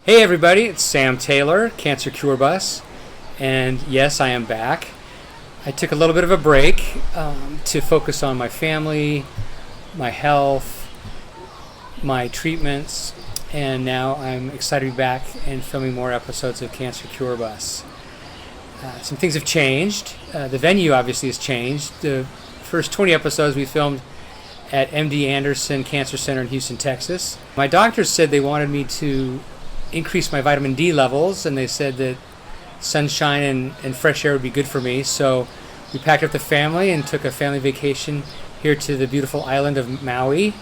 Hey everybody, it's Sam Taylor, Cancer Cure Bus, and yes, I am back. I took a little bit of a break to focus on my family, my health, my treatments, and now I'm excited to be back and filming more episodes of Cancer Cure Bus. Some things have changed. The venue obviously has changed. The first 20 episodes we filmed at MD Anderson Cancer Center in Houston, Texas. My doctors said they wanted me to increase my vitamin D levels, and they said that sunshine and fresh air would be good for me. So we packed up the family and took a family vacation here to the beautiful island of Maui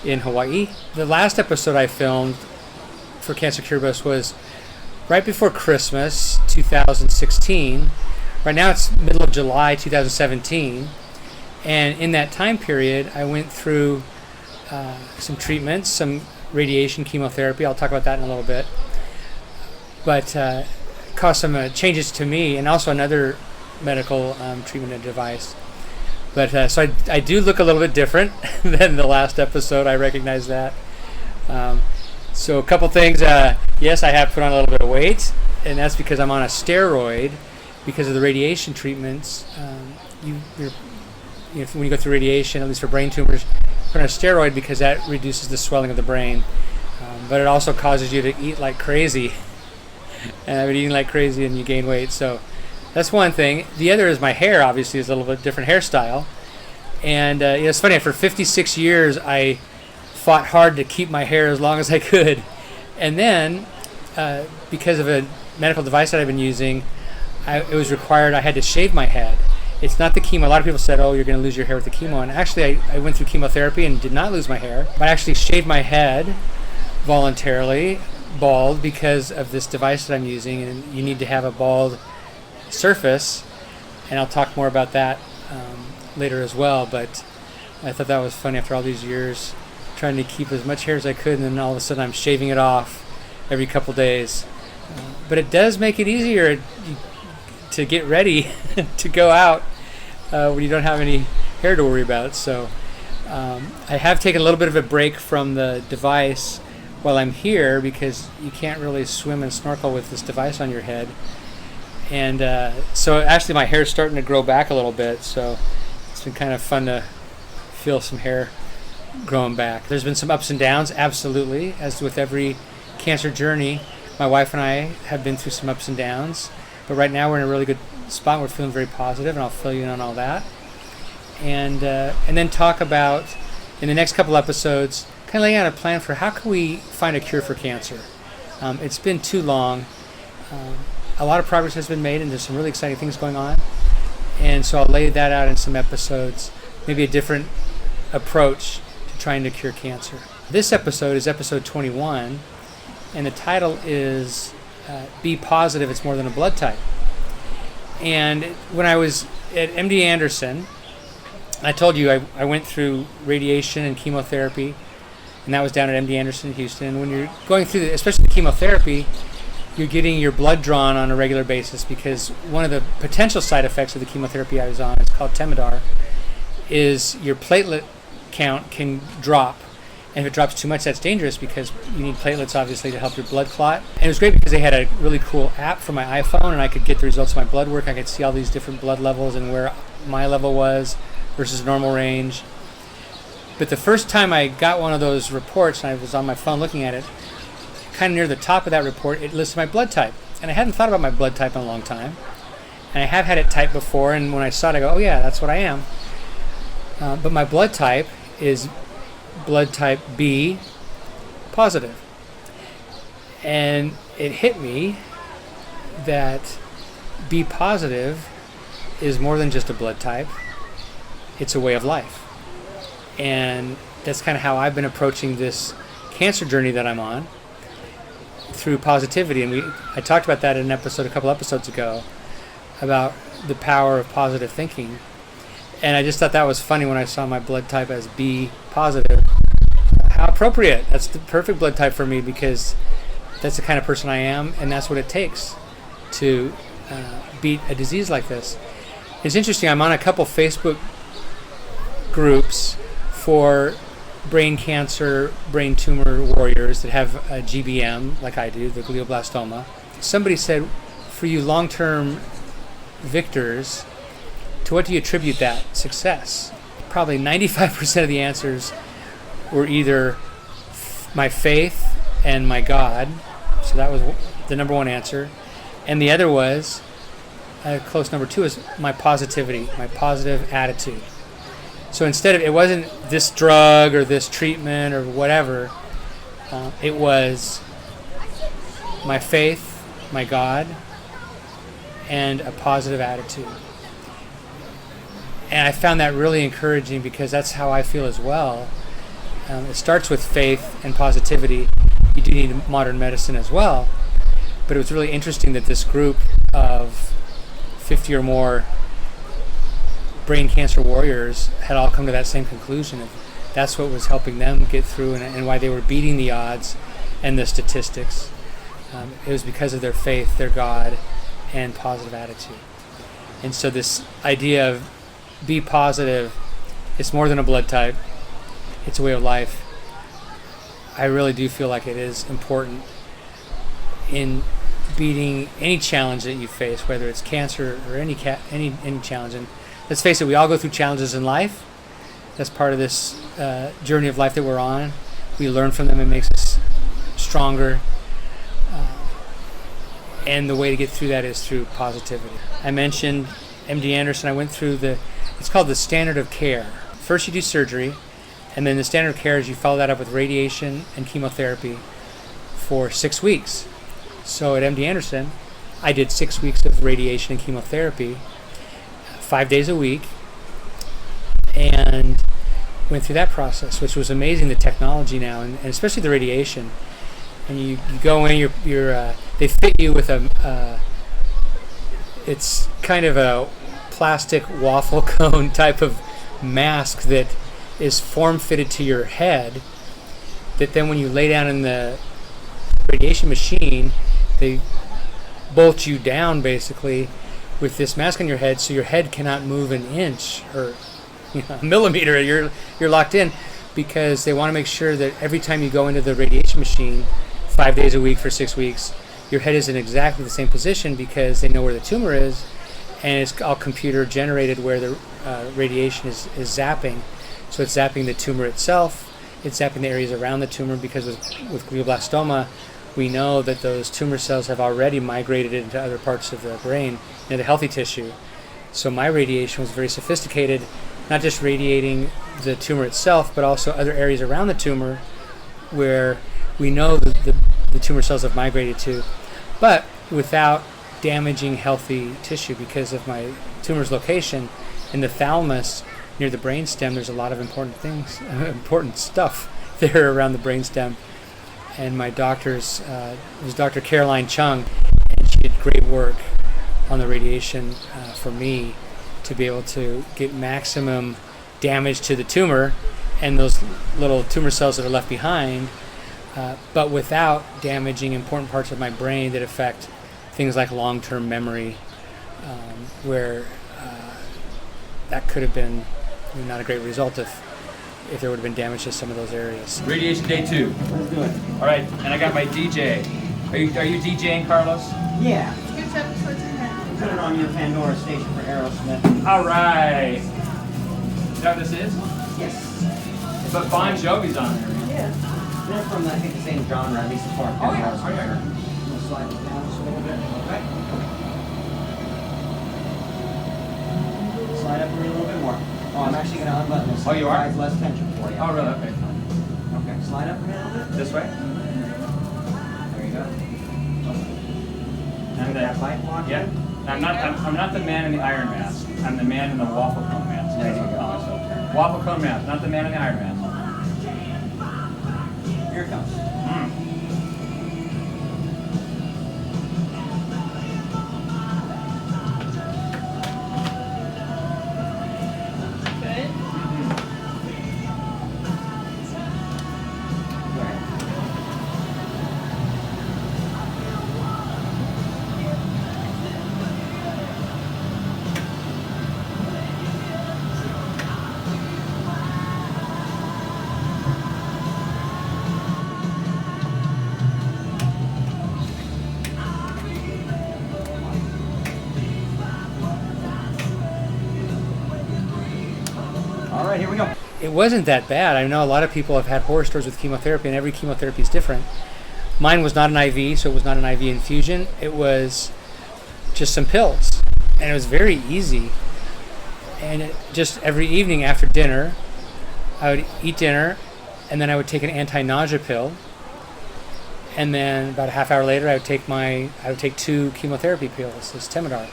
in Hawaii. The last episode I filmed for Cancer Cure Bus was right before Christmas 2016. Right now it's middle of July 2017, and in that time period I went through some treatments, some radiation chemotherapy. I'll talk about that in a little bit. But caused some changes to me, and also another medical treatment and device. But so I do look a little bit different than the last episode. I recognize that. So a couple things. Yes, I have put on a little bit of weight, and that's because I'm on a steroid because of the radiation treatments. When you go through radiation, at least for brain tumors, put on a steroid because that reduces the swelling of the brain. But it also causes you to eat like crazy. And I've been eating like crazy and you gain weight. So that's one thing. The other is my hair, obviously, is a little bit different hairstyle. And it's funny, for 56 years I fought hard to keep my hair as long as I could. And then, because of a medical device that I've been using, it was required I had to shave my head. It's not the chemo. A lot of people said, oh, you're going to lose your hair with the chemo. And actually, I went through chemotherapy and did not lose my hair. But I actually shaved my head voluntarily, bald, because of this device that I'm using. And you need to have a bald surface. And I'll talk more about that later as well. But I thought that was funny after all these years, trying to keep as much hair as I could. And then all of a sudden, I'm shaving it off every couple days. But it does make it easier to get ready to go out when you don't have any hair to worry about. So I have taken a little bit of a break from the device while I'm here because you can't really swim and snorkel with this device on your head. And so actually my hair's starting to grow back a little bit, so it's been kind of fun to feel some hair growing back. There's been some ups and downs, absolutely, as with every cancer journey. My wife and I have been through some ups and downs. But right now we're in a really good spot. We're feeling very positive, and I'll fill you in on all that. And then talk about, in the next couple episodes, kind of laying out a plan for how can we find a cure for cancer. It's been too long. A lot of progress has been made, and there's some really exciting things going on. And so I'll lay that out in some episodes, maybe a different approach to trying to cure cancer. This episode is episode 21, and the title is Be Positive, It's More Than a Blood Type. And when I was at MD Anderson, I told you I went through radiation and chemotherapy, and that was down at MD Anderson in Houston. And when you're going through, especially the chemotherapy, you're getting your blood drawn on a regular basis because one of the potential side effects of the chemotherapy I was on, it's called Temodar, is your platelet count can drop. And if it drops too much, that's dangerous because you need platelets, obviously, to help your blood clot. And it was great because they had a really cool app for my iPhone, and I could get the results of my blood work. I could see all these different blood levels and where my level was versus normal range. But the first time I got one of those reports, and I was on my phone looking at it, kind of near the top of that report, it listed my blood type. And I hadn't thought about my blood type in a long time. And I have had it typed before, and when I saw it, I go, oh yeah, that's what I am. But my blood type is blood type B positive. And it hit me that B positive is more than just a blood type. It's a way of life. And that's kind of how I've been approaching this cancer journey that I'm on, through positivity. And I talked about that in an episode a couple episodes ago about the power of positive thinking. And I just thought that was funny when I saw my blood type as B positive. How appropriate. That's the perfect blood type for me because that's the kind of person I am, and that's what it takes to beat a disease like this. It's interesting, I'm on a couple Facebook groups for brain cancer, brain tumor warriors that have a GBM, like I do, the glioblastoma. Somebody said, for you long-term victors, to what do you attribute that success? Probably 95% of the answers were either my faith and my God. So that was the number one answer. And the other was, close number two, is my positivity, my positive attitude. So instead of, it wasn't this drug or this treatment or whatever, it was my faith, my God, and a positive attitude. And I found that really encouraging because that's how I feel as well. It starts with faith and positivity. You do need modern medicine as well. But it was really interesting that this group of 50 or more brain cancer warriors had all come to that same conclusion. Of that's what was helping them get through and why they were beating the odds and the statistics. It was because of their faith, their God, and positive attitude. And so this idea of be positive, it's more than a blood type. It's a way of life. I really do feel like it is important in beating any challenge that you face, whether it's cancer or any challenge. And let's face it, we all go through challenges in life. That's part of this journey of life that we're on. We learn from them. It makes us stronger. And the way to get through that is through positivity. I mentioned MD Anderson. I went through it's called the standard of care. First you do surgery, and then the standard of care is you follow that up with radiation and chemotherapy for 6 weeks. So at MD Anderson, I did 6 weeks of radiation and chemotherapy, 5 days a week, and went through that process, which was amazing, the technology now, and especially the radiation. And you go in, they fit you with it's kind of a plastic waffle cone type of mask that is form-fitted to your head, that then when you lay down in the radiation machine, they bolt you down basically with this mask on your head, so your head cannot move an inch or a millimeter. You're locked in, because they want to make sure that every time you go into the radiation machine 5 days a week for 6 weeks, your head is in exactly the same position, because they know where the tumor is, and it's all computer generated where the radiation is zapping. So it's zapping the tumor itself, it's zapping the areas around the tumor, because with glioblastoma, we know that those tumor cells have already migrated into other parts of the brain, the healthy tissue. So my radiation was very sophisticated, not just radiating the tumor itself, but also other areas around the tumor where we know that the tumor cells have migrated to, but without damaging healthy tissue. Because of my tumor's location in the thalamus near the brainstem, there's a lot of important stuff there around the brainstem. And my doctor's was Dr. Caroline Chung, and she did great work on the radiation for me to be able to get maximum damage to the tumor and those little tumor cells that are left behind, but without damaging important parts of my brain that affect things like long-term memory, where that could have been not a great result if there would have been damage to some of those areas. Radiation day 2. Let's do it. All right, and I got my DJ. Are you DJing, Carlos? Yeah. Put it on your Pandora station for Aerosmith. All right. Is that what this is? Yes. But Bon Jovi's on there. Yeah. They're from, I think, the same genre, at least as far as Oh, yeah. Aerosmith. We'll slide it down just a little bit. Okay. Slide up a little bit more. Oh, I'm actually going to unbutton this. Oh, you are? Provides less tension for you. Oh, really? Okay. Okay. Slide up a little bit. This way? There you go. And That light block. yeah. I'm not the man in the iron mask. I'm the man in the waffle cone mask. There you go. Waffle cone mask, not the man in the iron mask. Here it comes. Go ahead. right, here we go. It wasn't that bad. I know a lot of people have had horror stories with chemotherapy, and every chemotherapy is different. Mine was not an IV, so it was not an IV infusion. It was just some pills, and it was very easy. And just every evening after dinner, I would eat dinner, and then I would take an anti-nausea pill. And then about a half hour later, I would take 2 chemotherapy pills, this Temodar.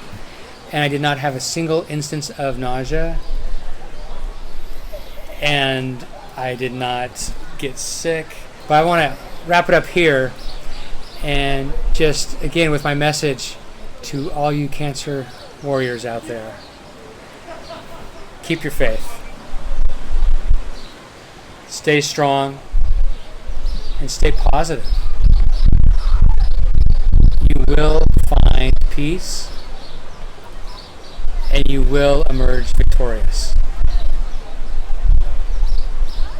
And I did not have a single instance of nausea, and I did not get sick. But I want to wrap it up here, and just again with my message to all you cancer warriors out there: keep your faith, stay strong, and stay positive. You will find peace, and you will emerge victorious.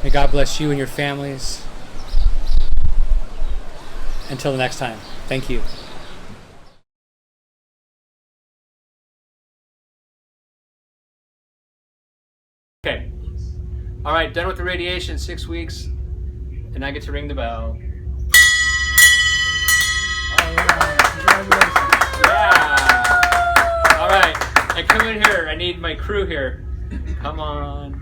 May God bless you and your families. Until the next time, thank you. Okay. All right, done with the radiation, 6 weeks, and I get to ring the bell. Yeah. All right, and come in here. I need my crew here. Come on.